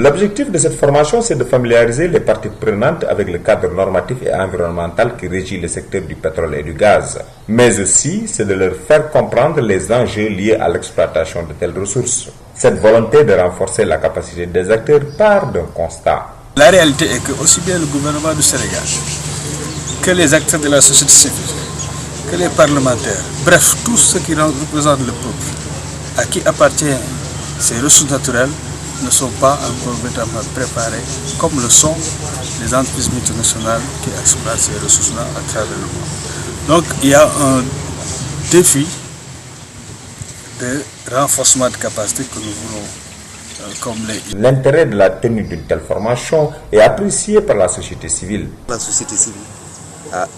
L'objectif de cette formation, c'est de familiariser les parties prenantes avec le cadre normatif et environnemental qui régit le secteur du pétrole et du gaz. Mais aussi, c'est de leur faire comprendre les enjeux liés à l'exploitation de telles ressources. Cette volonté de renforcer la capacité des acteurs part d'un constat. La réalité est que aussi bien le gouvernement du Sénégal que les acteurs de la société civile, que les parlementaires, bref, tous ceux qui représentent le peuple, à qui appartiennent ces ressources naturelles, ne sont pas encore véritablement préparés comme le sont les entreprises multinationales qui exploitent ces ressources-là à travers le monde. Donc il y a un défi de renforcement de capacité que nous voulons combler. L'intérêt de la tenue d'une telle formation est apprécié par la société civile. La société civile a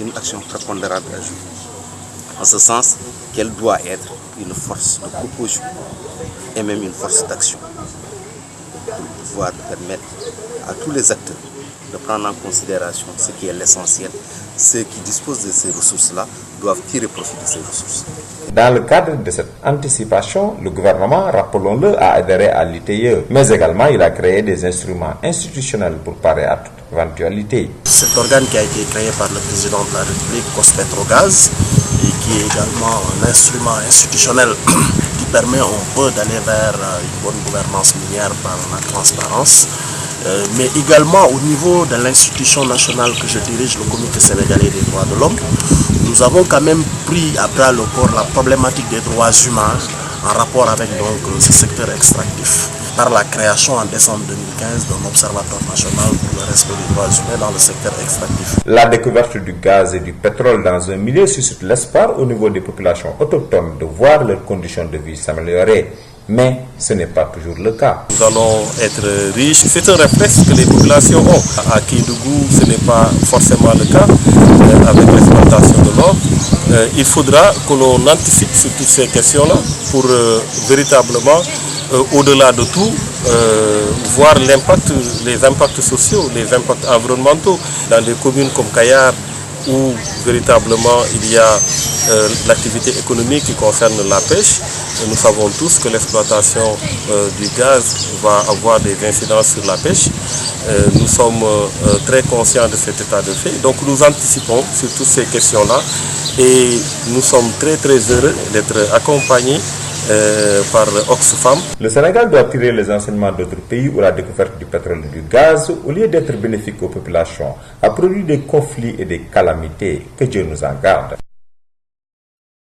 une action prépondérante à jouer, en ce sens qu'elle doit être une force de proposition et même une force d'action pour pouvoir permettre à tous les acteurs de prendre en considération ce qui est l'essentiel. Ceux qui disposent de ces ressources-là doivent tirer profit de ces ressources. Dans le cadre de cette anticipation, le gouvernement, rappelons-le, a adhéré à l'ITIE, mais également il a créé des instruments institutionnels pour parer à toute éventualité. Cet organe qui a été créé par le président de la République, COS-Petrogaz, et qui est également un instrument institutionnel qui permet un peu d'aller vers une bonne gouvernance minière par la transparence, mais également au niveau de l'institution nationale que je dirige, le Comité sénégalais des droits de l'homme, nous avons quand même pris à bras le corps la problématique des droits humains en rapport avec donc, ce secteur extractif, par la création en décembre 2015 d'un observatoire national pour le respect des droits humains dans le secteur extractif. La découverte du gaz et du pétrole dans un milieu suscite l'espoir au niveau des populations autochtones de voir leurs conditions de vie s'améliorer. Mais ce n'est pas toujours le cas. Nous allons être riches. C'est un réflexe que les populations ont. À Kédougou, ce n'est pas forcément le cas avec l'exploitation de l'or. Il faudra que l'on anticipe sur toutes ces questions-là pour véritablement, au-delà de tout, voir les impacts sociaux, les impacts environnementaux dans des communes comme Kayar, où véritablement il y a l'activité économique qui concerne la pêche. Nous savons tous que l'exploitation du gaz va avoir des incidences sur la pêche. Nous sommes très conscients de cet état de fait. Donc nous anticipons sur toutes ces questions-là et nous sommes très heureux d'être accompagnés par Oxfam. Le Sénégal doit tirer les enseignements d'autres pays où la découverte du pétrole et du gaz, au lieu d'être bénéfique aux populations, a produit des conflits et des calamités. Que Dieu nous en garde.